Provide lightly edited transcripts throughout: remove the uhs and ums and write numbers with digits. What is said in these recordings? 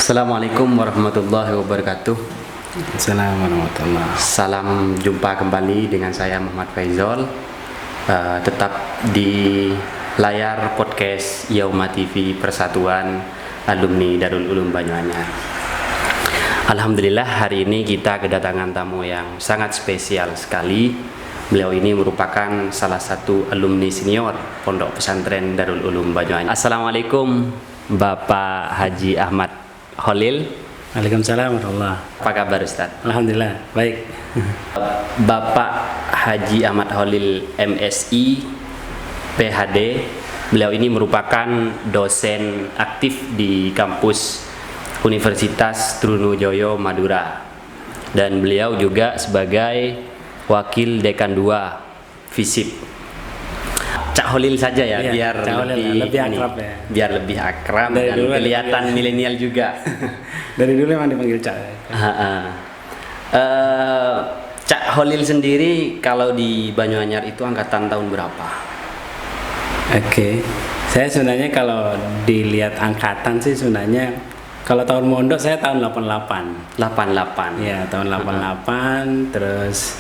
Assalamualaikum warahmatullahi wabarakatuh. Assalamualaikum warahmatullahi. Salam jumpa kembali dengan saya Muhammad Faizal. Tetap di layar podcast Yauma TV Persatuan Alumni Darul Ulum Banyuanyar. Alhamdulillah hari ini kita kedatangan tamu yang sangat spesial sekali. Beliau ini merupakan salah satu alumni senior Pondok Pesantren Darul Ulum Banyuanyar. Assalamualaikum Bapak Haji Ahmad Khalil. Waalaikumsalam warahmatullahi. Apa kabar Ustaz? Alhamdulillah baik. Bapak Haji Ahmad Khalil MSI PhD. Beliau ini merupakan dosen aktif di kampus Universitas Trunojoyo Madura, dan beliau juga sebagai wakil dekan 2 FISIP. Cak Khalil saja ya, Iya, biar lebih akrab ya. Biar lebih akrab dan kelihatan milenial juga. Dari dulu memang dipanggil Cak. Cak Khalil sendiri kalau di Banyuanyar itu angkatan tahun berapa? Oke. Saya sebenarnya kalau dilihat angkatan sih sebenarnya kalau tahun mondok saya tahun 88. 88. Iya, tahun 88 terus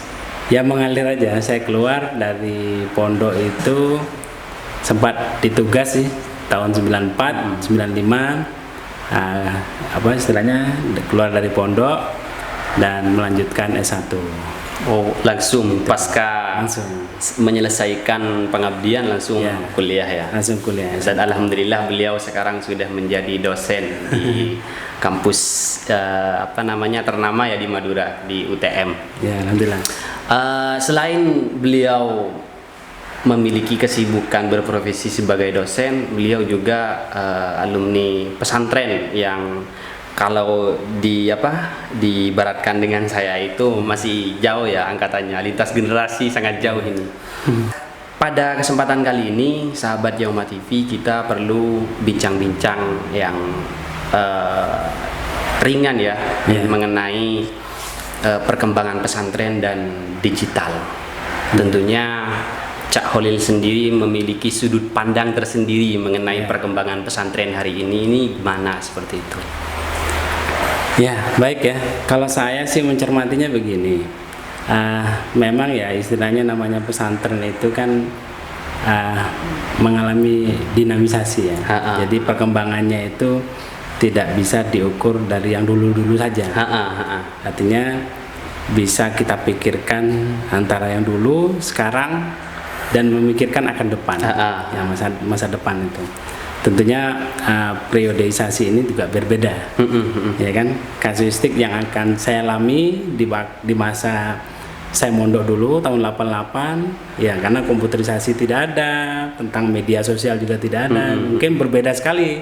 ya mengalir aja. Saya keluar dari pondok itu sempat ditugas sih tahun 94, 95. Apa istilahnya keluar dari pondok dan melanjutkan S1. Oh, langsung pasca Langsung menyelesaikan pengabdian langsung Ya. kuliah ya. langsung kuliah. Dan alhamdulillah beliau sekarang sudah menjadi dosen di kampus ternama ya di Madura, di UTM. Ya, alhamdulillah. Selain beliau memiliki kesibukan berprofesi sebagai dosen, beliau juga alumni pesantren yang kalau diibaratkan dengan saya itu masih jauh ya angkatannya, lintas generasi sangat jauh ini. Pada kesempatan kali ini, sahabat Yauma TV, kita perlu bincang-bincang yang ringan ya, mengenai perkembangan pesantren dan digital. Tentunya Cak Khalil sendiri memiliki sudut pandang tersendiri mengenai perkembangan pesantren hari ini gimana seperti itu? Ya, baik ya. Kalau saya sih mencermatinya begini. Memang ya istilahnya namanya pesantren itu kan mengalami dinamisasi ya. Jadi perkembangannya itu tidak bisa diukur dari yang dulu-dulu saja. Artinya bisa kita pikirkan antara yang dulu, sekarang, dan memikirkan akan depan. Ya, masa depan itu. Tentunya periodisasi ini juga berbeda, ya kan? Kasuistik yang akan saya alami di masa saya mondok dulu tahun 88, ya karena komputerisasi tidak ada, tentang media sosial juga tidak ada, mungkin berbeda sekali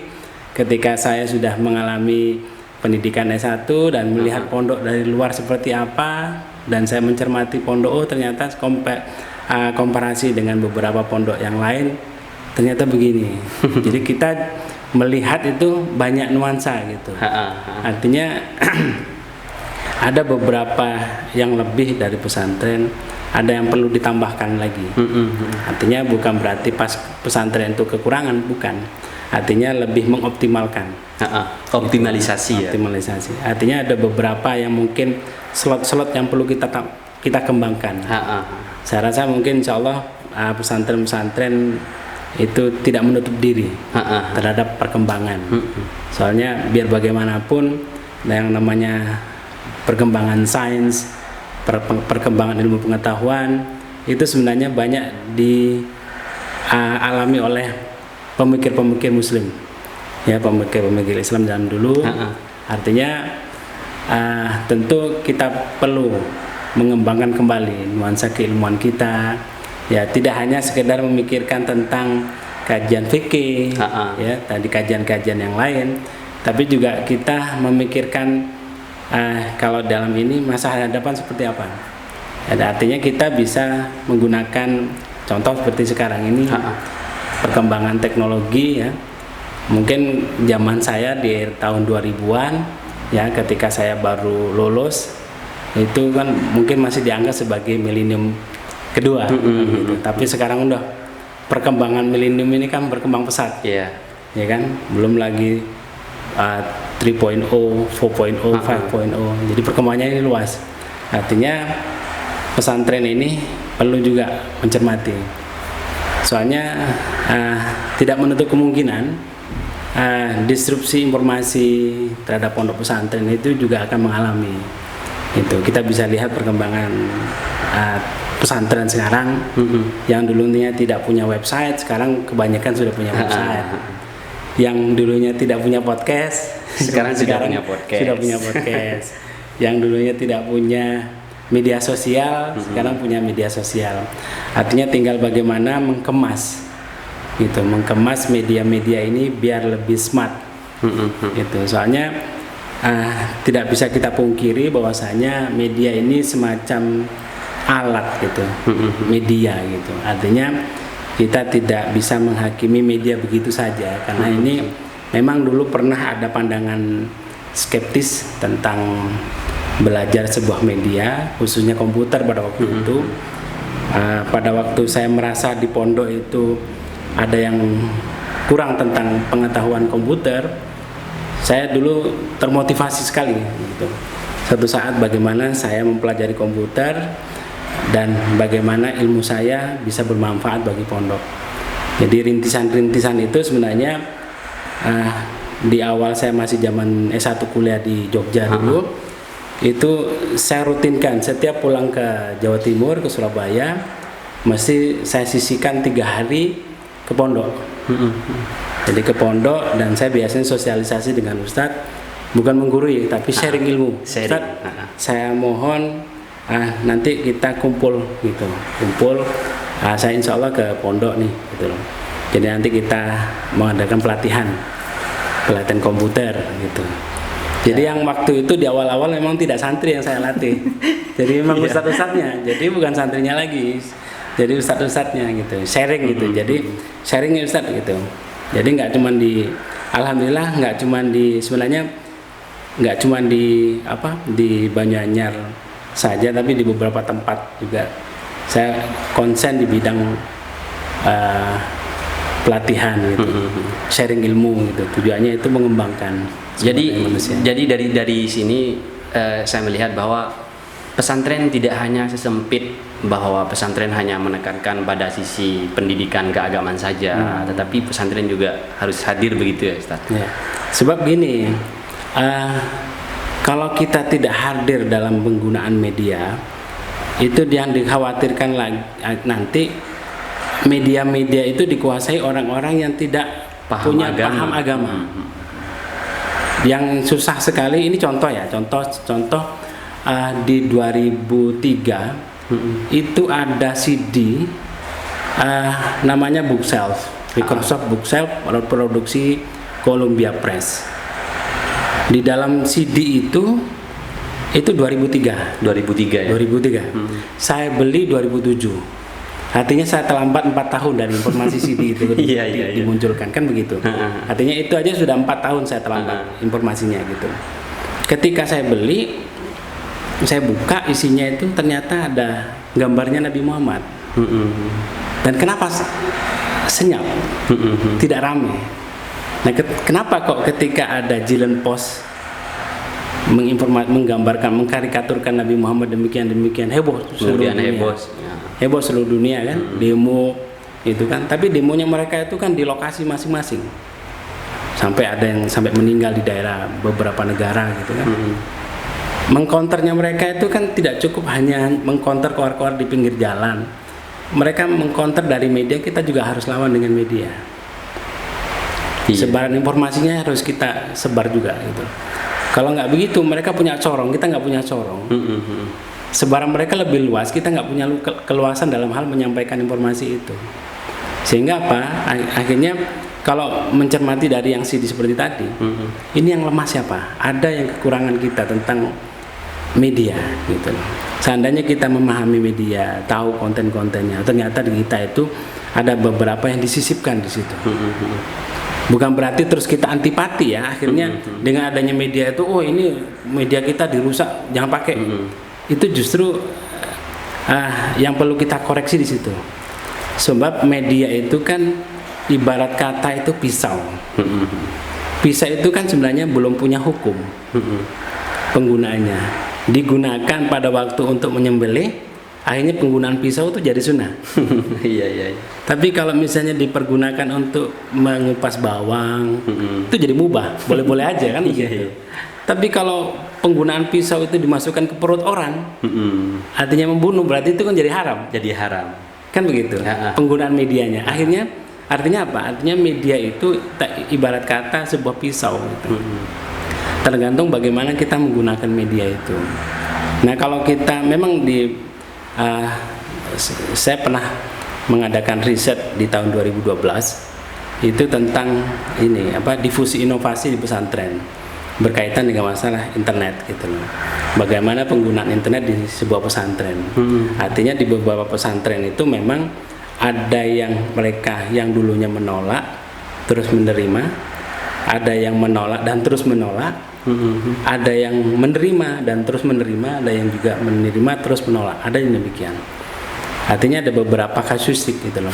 ketika saya sudah mengalami pendidikan S1 dan melihat pondok dari luar seperti apa, dan saya mencermati pondok, ternyata komparasi dengan beberapa pondok yang lain ternyata begini. Jadi kita melihat itu banyak nuansa gitu. Artinya ada beberapa yang lebih dari pesantren, ada yang perlu ditambahkan lagi. Artinya bukan berarti pas pesantren itu kekurangan, bukan. Artinya lebih mengoptimalkan. Optimalisasi ya. Optimalisasi. Artinya ada beberapa yang mungkin slot-slot yang perlu kita kembangkan. Saya rasa mungkin insya Allah pesantren-pesantren itu tidak menutup diri terhadap perkembangan. Soalnya biar bagaimanapun yang namanya perkembangan sains, perkembangan ilmu pengetahuan itu sebenarnya banyak dialami oleh pemikir-pemikir Muslim, ya pemikir-pemikir Islam zaman dulu. Artinya tentu kita perlu mengembangkan kembali nuansa keilmuan kita. Ya, tidak hanya sekedar memikirkan tentang kajian fikih, ya tadi kajian-kajian yang lain, tapi juga kita memikirkan kalau dalam ini masa hadapan seperti apa. Ya, artinya kita bisa menggunakan contoh seperti sekarang ini perkembangan teknologi ya. Mungkin zaman saya di tahun 2000-an ya, ketika saya baru lulus itu kan mungkin masih dianggap sebagai milenium kedua, gitu. Tapi sekarang udah perkembangan milenium ini kan berkembang pesat, ya kan, belum lagi 3.0, 4.0, 5.0. Jadi perkembangannya ini luas. Artinya pesantren ini perlu juga mencermati. Soalnya tidak menutup kemungkinan disrupsi informasi terhadap pondok pesantren itu juga akan mengalami. Itu kita bisa lihat perkembangan pesantren sekarang yang dulunya tidak punya website, sekarang kebanyakan sudah punya website. Yang dulunya tidak punya podcast, sekarang sudah punya podcast. Yang dulunya tidak punya media sosial, sekarang punya media sosial. Artinya tinggal bagaimana mengemas, gitu, mengemas media-media ini biar lebih smart, gitu. Soalnya tidak bisa kita pungkiri bahwasanya media ini semacam alat, gitu, media, gitu. Artinya kita tidak bisa menghakimi media begitu saja, karena ini memang dulu pernah ada pandangan skeptis tentang belajar sebuah media, khususnya komputer pada waktu itu. Pada waktu saya merasa di pondok itu ada yang kurang tentang pengetahuan komputer, saya dulu termotivasi sekali, gitu. Suatu saat bagaimana saya mempelajari komputer dan bagaimana ilmu saya bisa bermanfaat bagi pondok. Jadi rintisan-rintisan itu sebenarnya di awal saya masih zaman S1 kuliah di Jogja dulu, itu saya rutinkan setiap pulang ke Jawa Timur, ke Surabaya, mesti saya sisihkan 3 hari ke pondok. Jadi ke pondok, dan saya biasanya sosialisasi dengan Ustadz, bukan menggurui tapi sharing ilmu. Ustadz, saya mohon nanti kita kumpul, gitu, saya insya Allah ke pondok nih, gitu loh. Jadi nanti kita mengadakan pelatihan komputer, gitu. Jadi yang waktu itu di awal-awal memang tidak santri yang saya latih, jadi memang ustadz-ustadznya, jadi bukan santrinya lagi, jadi ustadz-ustadznya, gitu, sharing, gitu. Jadi sharingnya ustadz, gitu. Jadi nggak cuma di, alhamdulillah nggak cuma di, sebenarnya nggak cuma di di Banyuanyar saja, tapi di beberapa tempat juga saya konsen di bidang pelatihan, gitu, sharing ilmu, gitu. Tujuannya itu mengembangkan. Jadi dari sini saya melihat bahwa pesantren tidak hanya sesempit bahwa pesantren hanya menekankan pada sisi pendidikan keagamaan saja, tetapi pesantren juga harus hadir, begitu ya, Ustaz? Ya. Sebab gini, kalau kita tidak hadir dalam penggunaan media, itu yang dikhawatirkan nanti media-media itu dikuasai orang-orang yang tidak punya paham agama. Yang susah sekali, ini contoh ya, contoh di 2003 itu ada CD namanya Bookshelf, Microsoft Bookshelf, produksi Columbia Press. Di dalam CD itu 2003 ya. Saya beli 2007. Artinya saya terlambat 4 tahun dari informasi CD itu dimunculkan, kan begitu. Artinya itu aja sudah 4 tahun saya terlambat informasinya, gitu. Ketika saya beli, saya buka, isinya itu ternyata ada gambarnya Nabi Muhammad. Dan kenapa senyap, tidak ramai? Nah, kenapa kok ketika ada Jilin Post menggambarkan, mengkarikaturkan Nabi Muhammad demikian heboh seluruh dunia kan, demo itu kan, tapi demonya mereka itu kan di lokasi masing-masing, sampai ada yang sampai meninggal di daerah beberapa negara, gitu kan. Mengkonternya mereka itu kan tidak cukup hanya mengkonter keluar-keluar di pinggir jalan, mereka mengkonter dari media, kita juga harus lawan dengan media. Sebaran informasinya harus kita sebar juga, gitu. Kalau nggak begitu, mereka punya corong, kita nggak punya corong. Sebaran mereka lebih luas, kita nggak punya keluasan dalam hal menyampaikan informasi itu. Sehingga apa? Akhirnya kalau mencermati dari yang CD seperti tadi, ini yang lemah siapa? Ada yang kekurangan kita tentang media, gitu. Seandainya kita memahami media, tahu konten-kontennya, ternyata di kita itu ada beberapa yang disisipkan di situ. Bukan berarti terus kita antipati ya, akhirnya dengan adanya media itu, oh ini media kita dirusak, jangan pakai. Itu justru yang perlu kita koreksi di situ. Sebab media itu kan ibarat kata itu pisau. pisau itu kan sebenarnya belum punya hukum penggunaannya, digunakan pada waktu untuk menyembelih, akhirnya penggunaan pisau itu jadi sunnah. Iya. Tapi kalau misalnya dipergunakan untuk mengupas bawang, itu jadi mubah, boleh-boleh aja kan gitu. Tapi kalau penggunaan pisau itu dimasukkan ke perut orang, artinya membunuh, berarti itu kan jadi haram. Jadi haram. Kan begitu. Penggunaan medianya. Akhirnya artinya apa? Artinya media itu ibarat kata sebuah pisau gitu. Tergantung bagaimana kita menggunakan media itu. Nah, kalau kita memang saya pernah mengadakan riset di tahun 2012 itu tentang difusi inovasi di pesantren berkaitan dengan masalah internet gitu loh. Bagaimana penggunaan internet di sebuah pesantren. Artinya di beberapa pesantren itu memang ada yang mereka yang dulunya menolak terus menerima, ada yang menolak dan terus menolak, ada yang menerima dan terus menerima, ada yang juga menerima terus menolak, ada yang demikian. Artinya ada beberapa kasuistik gitu loh.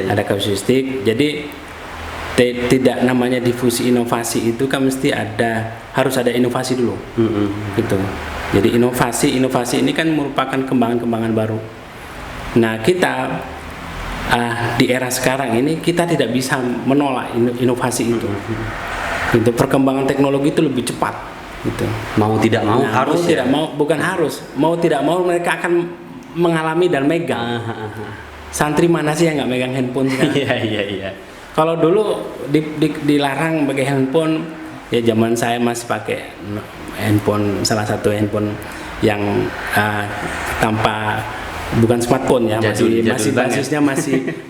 Ada kasuistik. Jadi tidak namanya difusi inovasi itu kan mesti harus ada inovasi dulu. Gitu. Jadi inovasi ini kan merupakan kembangan-kembangan baru. Nah, kita di era sekarang ini kita tidak bisa menolak inovasi itu. Untuk perkembangan teknologi itu lebih cepat gitu. Mau tidak mau harus mau tidak mau, bukan harus, mau tidak mau mereka akan mengalami dan megang. Santri mana sih yang nggak megang handphone sekarang? Iya. Kalau dulu dilarang pakai handphone, ya zaman saya masih pakai handphone, salah satu handphone yang tanpa, bukan smartphone ya, masih basisnya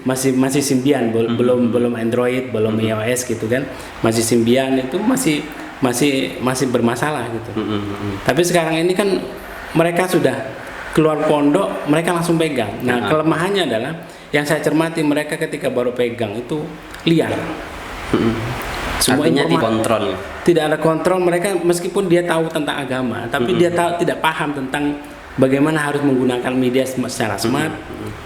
masih Symbian, belum Android, belum iOS gitu kan, masih Symbian, itu masih bermasalah gitu. Tapi sekarang ini kan mereka sudah keluar pondok, mereka langsung pegang. Nah, kelemahannya adalah yang saya cermati, mereka ketika baru pegang itu liar. Semua artinya dikontrol. Tidak ada kontrol, mereka meskipun dia tahu tentang agama, tapi dia tidak paham tentang bagaimana harus menggunakan media secara smart,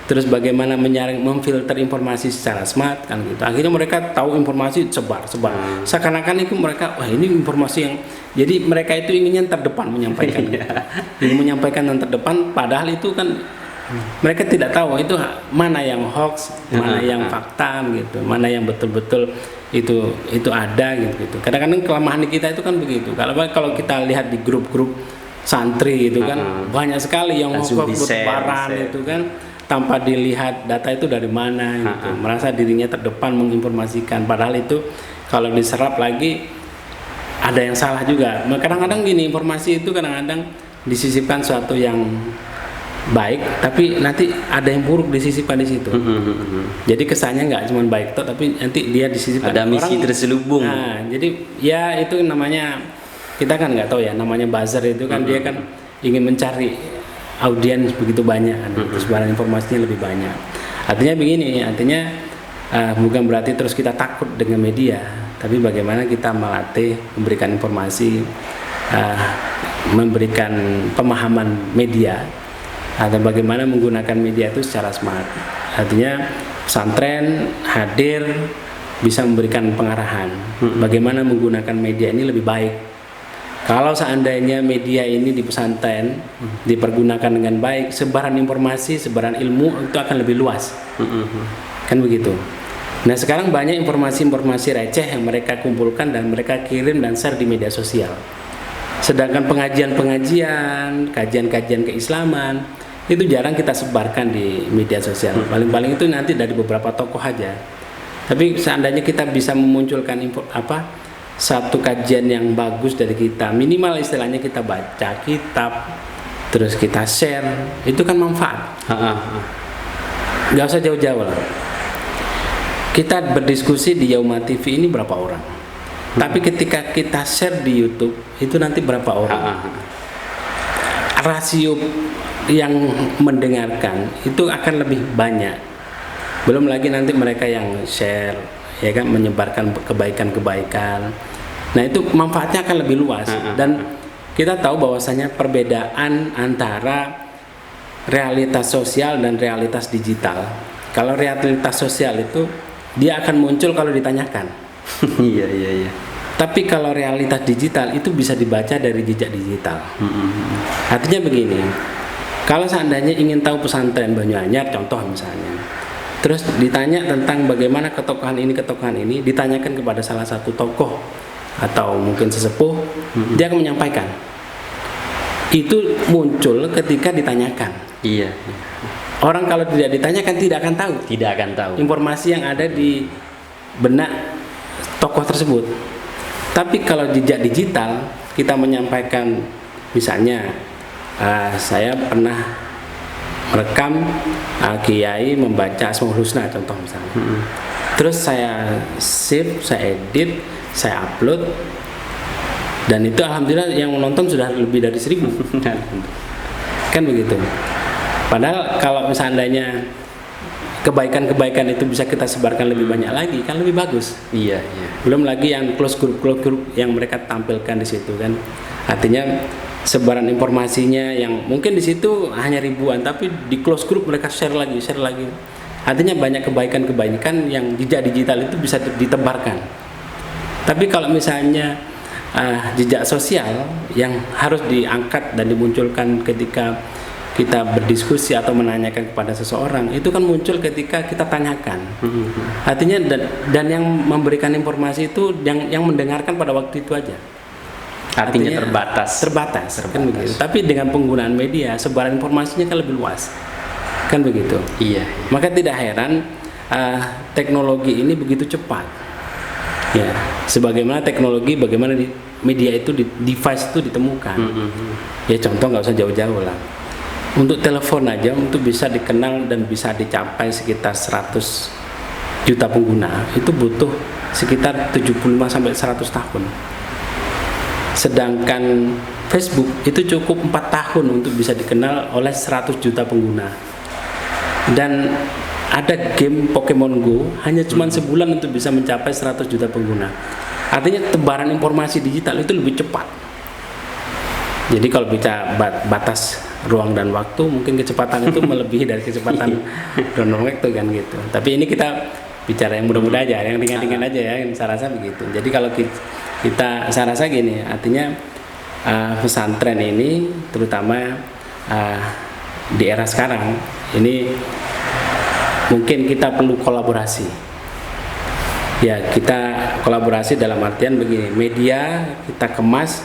terus bagaimana menyaring, memfilter informasi secara smart kan gitu. Akhirnya mereka tahu informasi sebar. Seakan-akan itu mereka, wah ini informasi yang, jadi mereka itu inginnya terdepan menyampaikan. Ingin menyampaikan yang terdepan, padahal itu kan mereka tidak tahu itu mana yang hoax, mana yang fakta gitu, mana yang betul-betul itu ada gitu. Kadang-kadang kelemahan di kita itu kan begitu. Kalau kita lihat di grup-grup santri itu kan banyak sekali yang hoax bertebaran itu kan, tanpa dilihat data itu dari mana gitu. Merasa dirinya terdepan menginformasikan, padahal itu kalau diserap lagi ada yang salah juga. Kadang-kadang gini, informasi itu kadang-kadang disisipkan suatu yang baik, tapi nanti ada yang buruk disisipkan di situ. Jadi kesannya nggak cuma baik toh, tapi nanti dia disisipkan. Ada misi terselubung. Nah, jadi ya itu namanya, kita kan nggak tahu ya, namanya buzzer itu kan dia kan ingin mencari audiens begitu banyak kan, sebaran informasinya lebih banyak. Artinya begini, bukan berarti terus kita takut dengan media, tapi bagaimana kita melatih, memberikan informasi, memberikan pemahaman media, atau bagaimana menggunakan media itu secara smart. Artinya pesantren hadir bisa memberikan pengarahan bagaimana menggunakan media ini lebih baik. Kalau seandainya media ini di pesantren dipergunakan dengan baik, sebaran informasi, sebaran ilmu itu akan lebih luas. Kan begitu. Nah, sekarang banyak informasi-informasi receh yang mereka kumpulkan dan mereka kirim dan share di media sosial. Sedangkan pengajian-pengajian, kajian-kajian keislaman itu jarang kita sebarkan di media sosial. Paling-paling itu nanti dari beberapa tokoh aja. Tapi seandainya kita bisa memunculkan satu kajian yang bagus dari kita, minimal istilahnya kita baca kitab, terus kita share, itu kan manfaat. Gak usah jauh-jauh lah. Kita berdiskusi di Yauma TV ini berapa orang, tapi ketika kita share di YouTube itu nanti berapa orang. Rasio yang mendengarkan itu akan lebih banyak. Belum lagi nanti mereka yang share, ya kan, menyebarkan kebaikan-kebaikan. Nah, itu manfaatnya akan lebih luas. Dan kita tahu bahwasanya perbedaan antara realitas sosial dan realitas digital. Kalau realitas sosial itu dia akan muncul kalau ditanyakan. Iya. Tapi kalau realitas digital itu bisa dibaca dari jejak digital. Artinya begini, kalau seandainya ingin tahu pesantren Banyuanyar, contoh misalnya, terus ditanya tentang bagaimana ketokohan ini, ditanyakan kepada salah satu tokoh atau mungkin sesepuh, dia akan menyampaikan. Itu muncul ketika ditanyakan. Iya. Orang kalau tidak ditanyakan tidak akan tahu. Tidak akan tahu Informasi yang ada di benak tokoh tersebut. Tapi kalau jejak digital, kita menyampaikan, misalnya saya pernah merekam Kiai membaca Asmaul Husna, contoh misalnya. Terus saya save, saya edit, saya upload, dan itu alhamdulillah yang menonton sudah lebih dari 1.000. Kan begitu. Padahal kalau misalnya kebaikan-kebaikan itu bisa kita sebarkan lebih banyak lagi, kan lebih bagus. Iya. Belum lagi yang close group yang mereka tampilkan di situ kan. Artinya sebaran informasinya yang mungkin di situ hanya ribuan, tapi di close group mereka share lagi. Artinya banyak kebaikan-kebaikan yang jejak digital itu bisa ditebarkan. Tapi kalau misalnya jejak sosial yang harus diangkat dan dimunculkan ketika kita berdiskusi atau menanyakan kepada seseorang, itu kan muncul ketika kita tanyakan. Artinya dan yang memberikan informasi itu yang mendengarkan pada waktu itu aja. Artinya terbatas. Kan begitu. Tapi dengan penggunaan media, sebaran informasinya kan lebih luas. Kan begitu. Iya. Maka tidak heran teknologi ini begitu cepat. Ya, sebagaimana teknologi, bagaimana media itu, device itu ditemukan. Ya contoh nggak usah jauh-jauh lah. Untuk telepon aja untuk bisa dikenal dan bisa dicapai sekitar 100 juta pengguna itu butuh sekitar 75 sampai 100 tahun. Sedangkan Facebook itu cukup 4 tahun untuk bisa dikenal oleh 100 juta pengguna. Dan ada game Pokemon Go hanya cuma sebulan untuk bisa mencapai 100 juta pengguna. Artinya tebaran informasi digital itu lebih cepat. Jadi kalau bicara batas ruang dan waktu, mungkin kecepatan itu melebihi dari kecepatan ruang waktu kan gitu. Tapi ini kita bicara yang mudah-mudah aja, yang ringan-ringan aja ya, saya rasa begitu. Jadi kalau kita saya rasa gini, artinya pesantren ini terutama di era sekarang ini mungkin kita perlu kolaborasi. Ya, kita kolaborasi dalam artian begini, media kita kemas,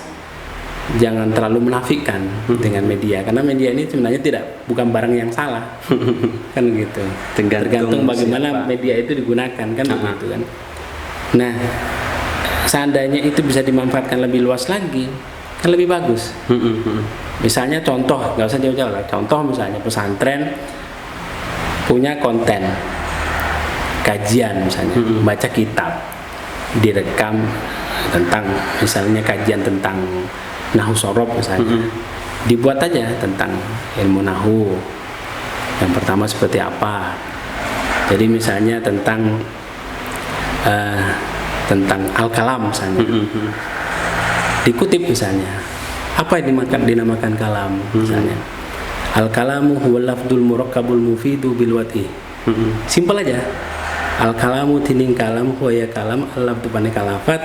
jangan terlalu menafikan dengan media, karena media ini sebenarnya bukan barang yang salah. Kan gitu. Tergantung bagaimana media itu digunakan, kan begitu kan. Nah, seandainya itu bisa dimanfaatkan lebih luas lagi, kan lebih bagus. Misalnya contoh, nggak usah jauh-jauh lah. Contoh misalnya pesantren punya konten kajian misalnya, baca kitab, direkam tentang misalnya kajian tentang Nahu Sorob misalnya, dibuat aja tentang ilmu Nahu. Yang pertama seperti apa? Jadi misalnya tentang Al-Kalam misalnya, dikutip misalnya, apa yang dinamakan kalam misalnya. Al-kalamu huwal lafdul murakkabul mufidu bil wati. Simpel aja. Al-kalamu tining kalam huwa ya kalam al-lafdu bani kalafat,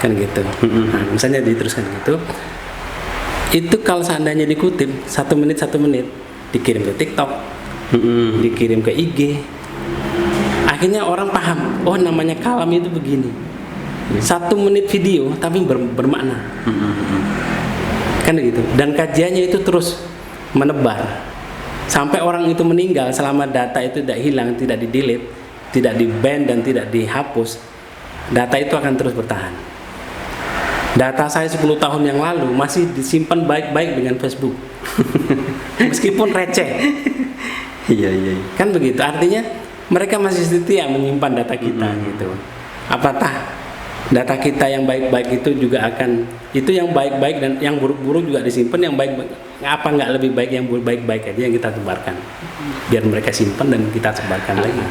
kan gitu. Nah, misalnya diteruskan gitu. Itu kalau seandainya dikutip 1 menit dikirim ke TikTok, dikirim ke IG, akhirnya orang paham, oh namanya kalam itu begini. 1 menit video tapi bermakna, kan gitu. Dan kajiannya itu terus menebar sampai orang itu meninggal, selama data itu tidak hilang, tidak di-delete, tidak di-ban dan tidak dihapus, data itu akan terus bertahan. Data saya 10 tahun yang lalu masih disimpan baik-baik dengan Facebook. Meskipun receh. Iya. Kan begitu. Artinya mereka masih setia menyimpan data kita gitu. Apakah data kita yang baik-baik itu juga akan, itu yang baik-baik dan yang buruk-buruk juga disimpan, yang baik-baik apa nggak lebih baik yang baik-baik aja yang kita sebarkan, biar mereka simpan dan kita sebarkan lagi.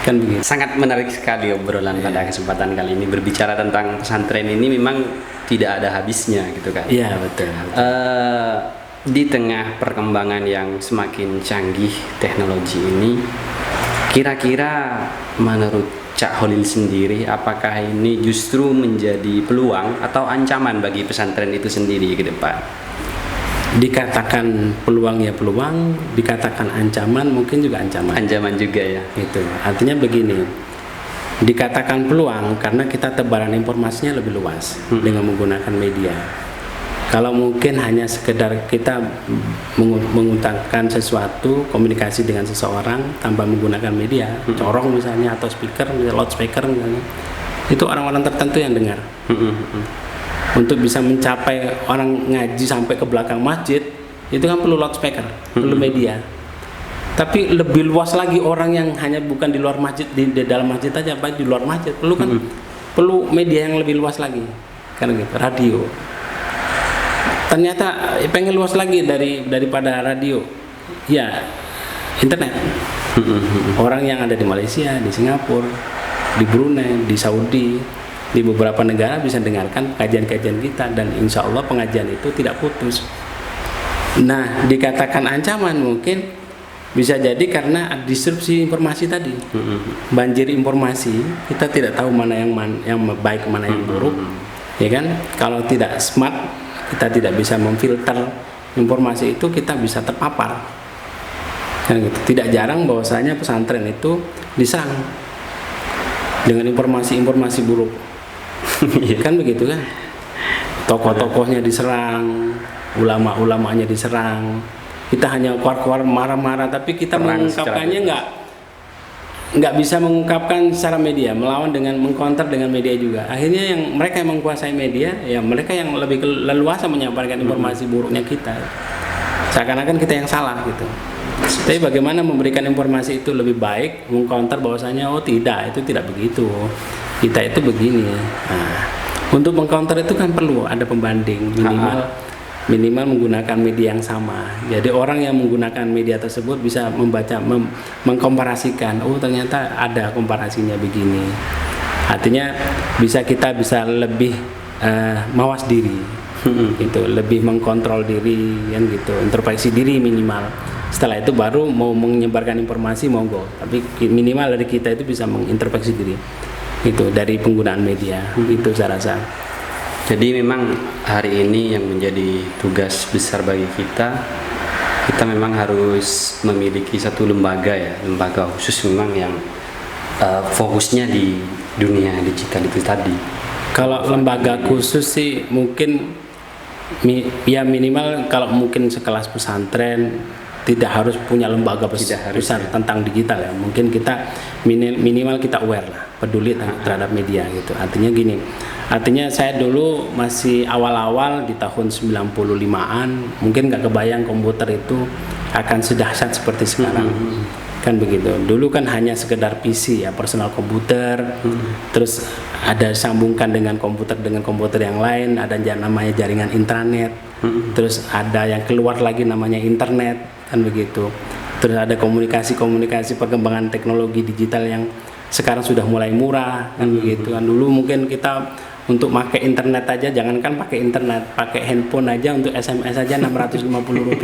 Kan begitu. Sangat menarik sekali obrolan pada kesempatan kali ini. Berbicara tentang pesantren ini memang tidak ada habisnya gitu kan. Iya betul. Di tengah perkembangan yang semakin canggih teknologi ini, kira-kira menurut Cak Holil sendiri, apakah ini justru menjadi peluang atau ancaman bagi pesantren itu sendiri ke depan? Dikatakan peluang ya peluang, dikatakan ancaman mungkin juga ancaman. Ancaman juga ya. Itu artinya begini, dikatakan peluang karena kita tebaran informasinya lebih luas dengan menggunakan media. Kalau mungkin hanya sekedar kita mengutarakan sesuatu, komunikasi dengan seseorang tanpa menggunakan media, corong misalnya atau speaker, loudspeaker misalnya, itu orang-orang tertentu yang dengar. Untuk bisa mencapai orang ngaji sampai ke belakang masjid, itu kan perlu loudspeaker, perlu media. Tapi lebih luas lagi orang yang hanya bukan di luar masjid, di dalam masjid aja, baik di luar masjid, perlu kan perlu media yang lebih luas lagi, kan gitu, radio. Ternyata pengen luas lagi daripada radio, ya internet. Orang yang ada di Malaysia, di Singapura, di Brunei, di Saudi, di beberapa negara bisa dengarkan kajian-kajian kita, dan insya Allah pengajian itu tidak putus. Nah, dikatakan ancaman mungkin bisa jadi karena disrupsi informasi tadi, banjir informasi, kita tidak tahu mana yang baik, mana yang buruk, ya kan? Kalau tidak smart, kita tidak bisa memfilter informasi itu, kita bisa terpapar. Kan gitu. Tidak jarang bahwasanya pesantren itu diserang dengan informasi-informasi buruk. Kan begitu kan? Tokoh-tokohnya diserang, ulama-ulamanya diserang. Kita hanya keluar-keluar marah-marah, tapi kita mengungkapkannya nggak bisa mengungkapkan secara media, melawan dengan mengcounter dengan media juga. Akhirnya yang mereka yang menguasai media, ya mereka yang lebih leluasa menyampaikan informasi buruknya kita. Seakan-akan kita yang salah gitu. Tapi bagaimana memberikan informasi itu lebih baik, mengcounter bahwasanya oh tidak, itu tidak begitu. Kita itu begini. Nah, untuk mengcounter itu kan perlu ada pembanding minimal menggunakan media yang sama. Jadi orang yang menggunakan media tersebut bisa membaca, mengkomparasikan. Oh ternyata ada komparasinya begini. Artinya kita bisa lebih mawas diri, gitu, lebih mengkontrol diri, kan gitu, introspeksi diri minimal. Setelah itu baru mau menyebarkan informasi monggo. Tapi minimal dari kita itu bisa mengintrospeksi diri, itu dari penggunaan media. Itu saya rasa. Jadi memang hari ini yang menjadi tugas besar bagi kita memang harus memiliki satu lembaga ya, lembaga khusus memang yang fokusnya di dunia digital itu tadi. Kalau lembaga khusus sih mungkin ya minimal kalau mungkin sekelas pesantren tidak harus punya lembaga besar tentang digital ya. Mungkin kita minimal kita aware lah, peduli terhadap media gitu. Artinya gini, saya dulu masih awal-awal di tahun 95-an, mungkin nggak kebayang komputer itu akan sedahsyat seperti sekarang. Kan begitu. Dulu kan hanya sekedar PC ya, personal komputer. Terus ada sambungkan dengan komputer yang lain, ada namanya jaringan intranet. Terus ada yang keluar lagi namanya internet, kan begitu. Terus ada komunikasi perkembangan teknologi digital yang sekarang sudah mulai murah, kan begitu. Kan dulu mungkin kita untuk pakai internet aja, jangankan pakai internet, pakai handphone aja untuk SMS aja Rp650,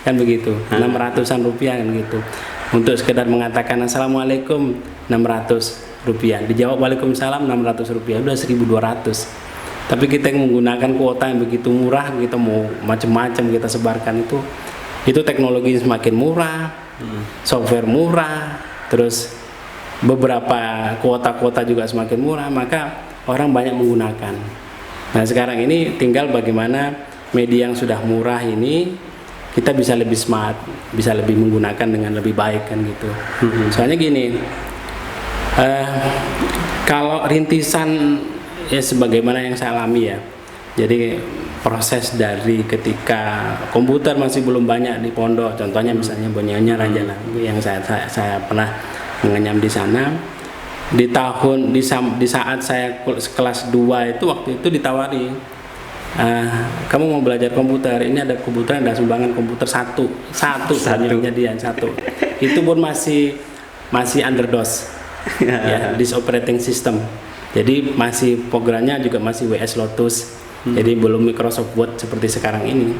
kan begitu, 600-an rupiah kan gitu. Untuk sekedar mengatakan Assalamualaikum Rp600, dijawab Waalaikumsalam Rp600, udah 1.200. Tapi kita yang menggunakan kuota yang begitu murah, kita mau macam-macam kita sebarkan itu teknologi semakin murah, software murah, terus beberapa kuota-kuota juga semakin murah, maka orang banyak menggunakan. Nah sekarang ini tinggal bagaimana media yang sudah murah ini kita bisa lebih smart, bisa lebih menggunakan dengan lebih baik, kan gitu. Soalnya gini, kalau rintisan ya sebagaimana yang saya alami ya, jadi proses dari ketika komputer masih belum banyak di pondok, contohnya misalnya Bonyanya Rajana yang saya pernah mengenyam di sana. Di saat saya kelas 2 itu, waktu itu ditawari, kamu mau belajar komputer, ini ada komputer, ada sumbangan komputer satu itu pun masih underDOS ya, this operating system. Jadi masih programnya juga masih WS Lotus, jadi belum Microsoft Word seperti sekarang ini.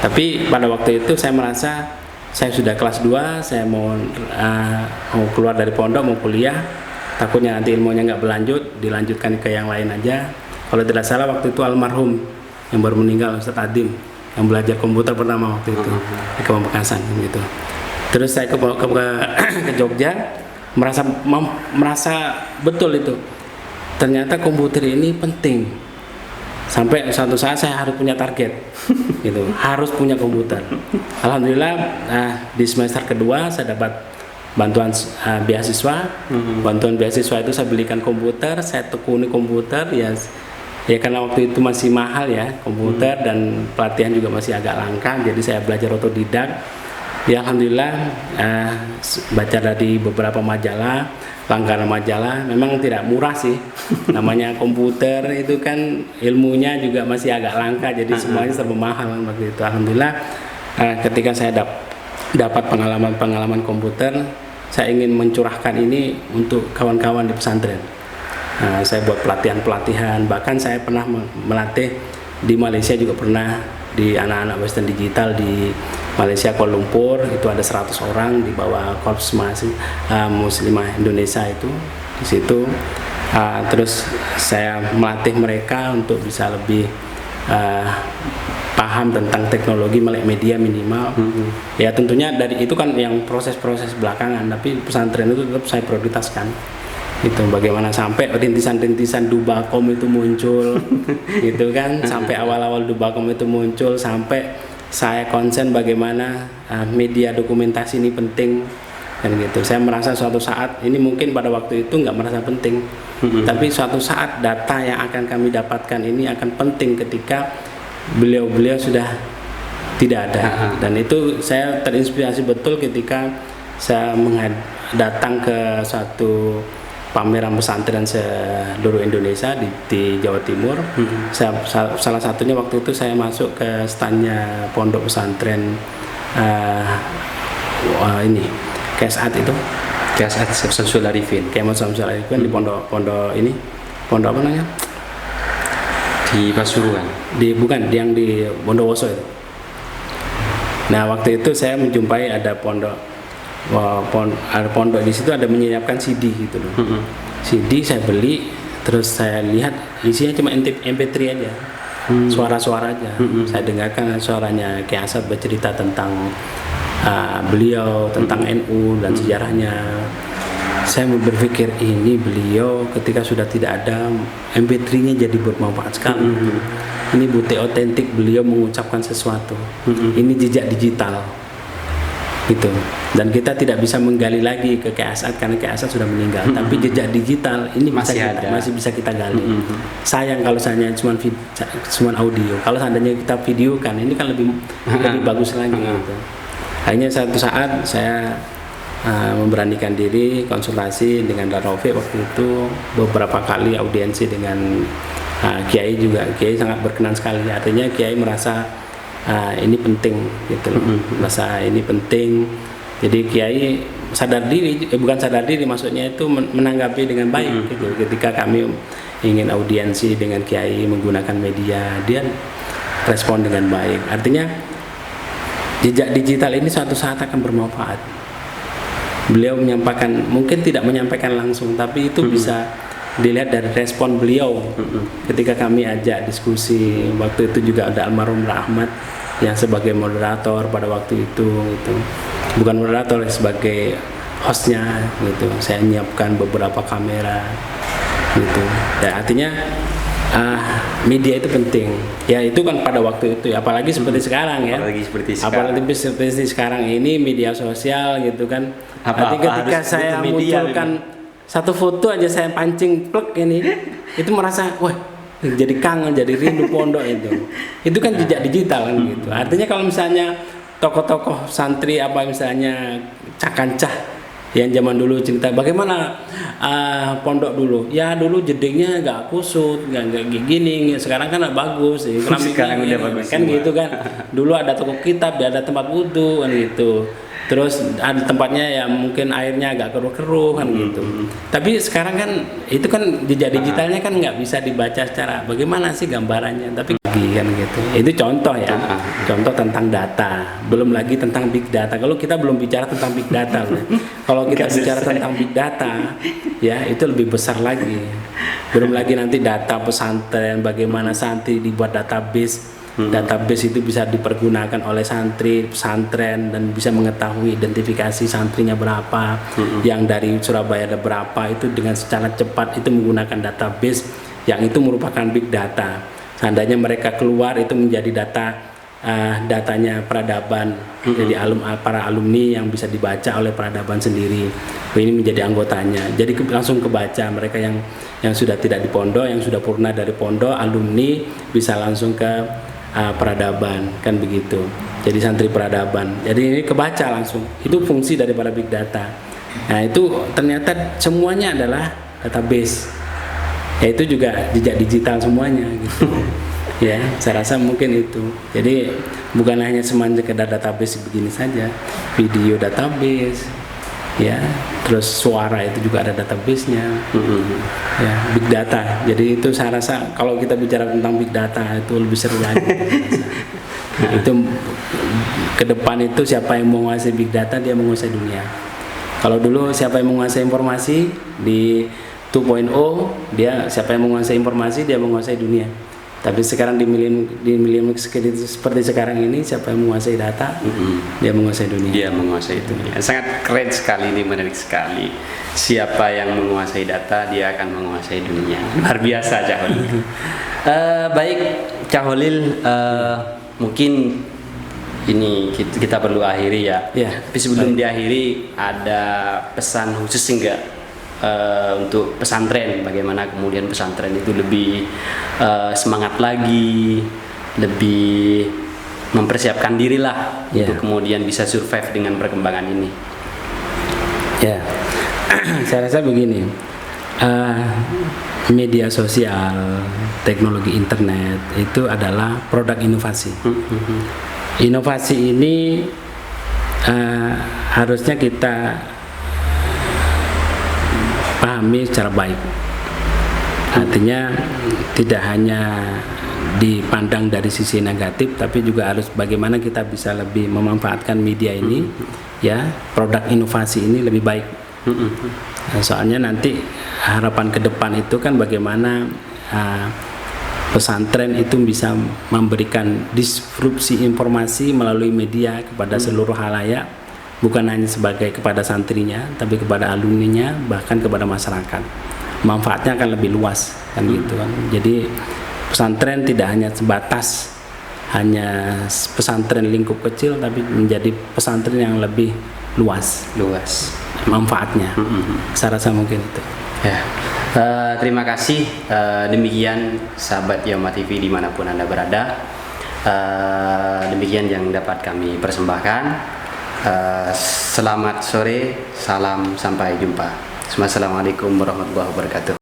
Tapi pada waktu itu saya merasa saya sudah kelas 2, saya mau keluar dari pondok, mau kuliah. takutnya nanti ilmunya nggak berlanjut, dilanjutkan ke yang lain aja. Kalau tidak salah waktu itu almarhum yang baru meninggal Ustadz Adim yang belajar komputer pertama waktu itu di Pamekasan gitu. Terus saya ke Jogja merasa betul itu. Ternyata komputer ini penting. Sampai suatu saat saya harus punya target gitu, harus punya komputer. Alhamdulillah di semester kedua saya dapat bantuan beasiswa. Bantuan beasiswa itu saya belikan komputer, saya tekuni komputer ya karena waktu itu masih mahal ya komputer dan pelatihan juga masih agak langka, jadi saya belajar otodidak. Ya alhamdulillah baca dari beberapa majalah, langganan majalah, memang tidak murah sih. Namanya komputer itu kan ilmunya juga masih agak langka, jadi semuanya serba mahal waktu itu. Alhamdulillah ketika saya dapat pengalaman komputer, saya ingin mencurahkan ini untuk kawan-kawan di pesantren. Saya buat pelatihan, bahkan saya pernah melatih di Malaysia juga pernah, di anak-anak Western Digital di Malaysia Kuala Lumpur, itu ada 100 orang di bawah Korps Muslimah Indonesia itu di situ. Terus saya melatih mereka untuk bisa lebih paham tentang teknologi melek media minimal. Ya tentunya dari itu kan yang proses-proses belakangan, tapi pesantren itu tetap saya prioritaskan. Itu bagaimana sampai rintisan-rintisan Dubakom itu muncul gitu kan, sampai awal-awal Dubakom itu muncul, sampai saya konsen bagaimana media dokumentasi ini penting kan gitu. Saya merasa suatu saat ini, mungkin pada waktu itu nggak merasa penting, tapi suatu saat data yang akan kami dapatkan ini akan penting ketika beliau-beliau sudah tidak ada. Dan itu saya terinspirasi betul ketika saya datang ke suatu pameran pesantren seluruh Indonesia di Jawa Timur. Salah satunya waktu itu saya masuk ke standnya pondok pesantren ini KSAT itu. KSAT Syamsul Arifin. Syamsul Arifin di pondok ini. Pondok apa namanya? Di Pasuruan. Bukan, yang di Bondowoso itu. Nah, waktu itu saya menjumpai ada pondok di situ, ada menyiapkan CD gitu loh. CD saya beli, terus saya lihat isinya cuma MP3 aja, suara-suara aja. Saya dengarkan suaranya Kiai Asad bercerita tentang beliau, tentang NU dan sejarahnya. Saya berpikir ini beliau ketika sudah tidak ada, MP3-nya jadi bermanfaat sekali. Ini bukti otentik beliau mengucapkan sesuatu. Ini jejak digital. Gitu. Dan kita tidak bisa menggali lagi ke KSAT karena KSAT sudah meninggal, tapi jejak digital ini masih bisa kita gali. Sayang kalau seandainya cuma audio. Kalau seandainya kita video kan ini kan lebih bagus lagi gitu. Akhirnya satu saat saya memberanikan diri konsultasi dengan Rafiq waktu itu, beberapa kali audiensi dengan Kiai juga. Kiai sangat berkenan sekali. Artinya Kiai merasa ini penting gitu loh. Merasa ini penting. Jadi Kiai sadar diri, bukan sadar diri, maksudnya itu menanggapi dengan baik gitu. Ketika kami ingin audiensi dengan Kiai menggunakan media, dia respon dengan baik. Artinya jejak digital ini suatu saat akan bermanfaat. Beliau menyampaikan, mungkin tidak menyampaikan langsung, tapi itu bisa dilihat dari respon beliau ketika kami ajak diskusi. Waktu itu juga ada almarhum Ahmad yang sebagai moderator pada waktu itu gitu. Bukan moderator, sebagai hostnya gitu. Saya menyiapkan beberapa kamera gitu. Dan artinya media itu penting. Ya itu kan pada waktu itu, apalagi seperti sekarang ya. Apalagi seperti sekarang ini media sosial gitu kan. Nanti ketika saya munculkan satu foto aja, saya pancing plek ini, itu merasa wah jadi kangen, jadi rindu pondok itu. Itu kan jejak digital kan gitu. Artinya kalau misalnya tokoh-tokoh santri apa misalnya Cakancah yang zaman dulu cerita bagaimana pondok dulu, ya dulu jedingnya nggak kusut, nggak gini, sekarang kan bagus, sekarang udah bagus kan semua. Gitu kan. Dulu ada toko kitab, ada tempat wudhu kan gitu. Terus ada tempatnya ya mungkin airnya agak keruh-keruh kan gitu. Tapi sekarang kan itu kan jejak digitalnya kan nggak bisa dibaca secara bagaimana sih gambarannya. Tapi kan gitu. Itu contoh ya, contoh tentang data. Belum lagi tentang big data. Kalau kita belum bicara tentang big data, kalau kita bicara tentang big data, ya itu lebih besar lagi. Belum lagi nanti data pesantren, bagaimana santri dibuat database. Database itu bisa dipergunakan oleh santri pesantren dan bisa mengetahui identifikasi santrinya berapa, yang dari Surabaya ada berapa, itu dengan secara cepat itu menggunakan database yang itu merupakan big data. Seandainya mereka keluar itu menjadi datanya peradaban, jadi para alumni yang bisa dibaca oleh peradaban sendiri. Ini menjadi anggotanya, jadi langsung kebaca. Mereka yang sudah tidak di pondok, yang sudah purna dari pondok, alumni bisa langsung ke peradaban, kan begitu. Jadi santri peradaban, jadi ini kebaca langsung. Itu fungsi daripada big data. Nah itu ternyata semuanya adalah database, yaitu juga jejak digital semuanya gitu. Ya, saya rasa mungkin itu. Jadi bukan hanya sekedar database begini saja, video database, ya, terus suara itu juga ada database-nya, ya, big data. Jadi itu saya rasa kalau kita bicara tentang big data itu lebih seru lagi. Nah, itu ke depan itu siapa yang menguasai big data, dia menguasai dunia. Kalau dulu siapa yang menguasai informasi di 2.0, dia siapa yang menguasai informasi, dia menguasai dunia. Tapi sekarang di milenium seperti sekarang ini, siapa yang menguasai data, dia menguasai dunia. Dia menguasai dunia. Sangat keren sekali, ini menarik sekali. Siapa yang menguasai data, dia akan menguasai dunia. Luar biasa, Cak Holil. Baik, Cak Holil, mungkin ini kita perlu akhiri ya. Tapi sebelum diakhiri, ada pesan khusus enggak? Untuk pesantren, bagaimana kemudian pesantren itu lebih semangat lagi, lebih mempersiapkan diri lah untuk kemudian bisa survive dengan perkembangan ini. Ya, saya rasa begini, media sosial, teknologi internet itu adalah produk inovasi. Inovasi ini harusnya kita pahami secara baik. Artinya tidak hanya dipandang dari sisi negatif, tapi juga harus bagaimana kita bisa lebih memanfaatkan media ini, ya, produk inovasi ini lebih baik. Nah, soalnya nanti harapan ke depan itu kan bagaimana pesantren itu bisa memberikan disrupsi informasi melalui media kepada seluruh halayak. Bukan hanya sebagai kepada santrinya, tapi kepada alumninya, bahkan kepada masyarakat. Manfaatnya akan lebih luas, kan gitu kan. Jadi pesantren tidak hanya sebatas hanya pesantren lingkup kecil, tapi menjadi pesantren yang lebih luas manfaatnya. Saya rasa mungkin itu. Ya. Terima kasih. Demikian sahabat Yauma TV dimanapun Anda berada. Demikian yang dapat kami persembahkan. Selamat sore, salam, sampai jumpa. Assalamualaikum warahmatullahi wabarakatuh.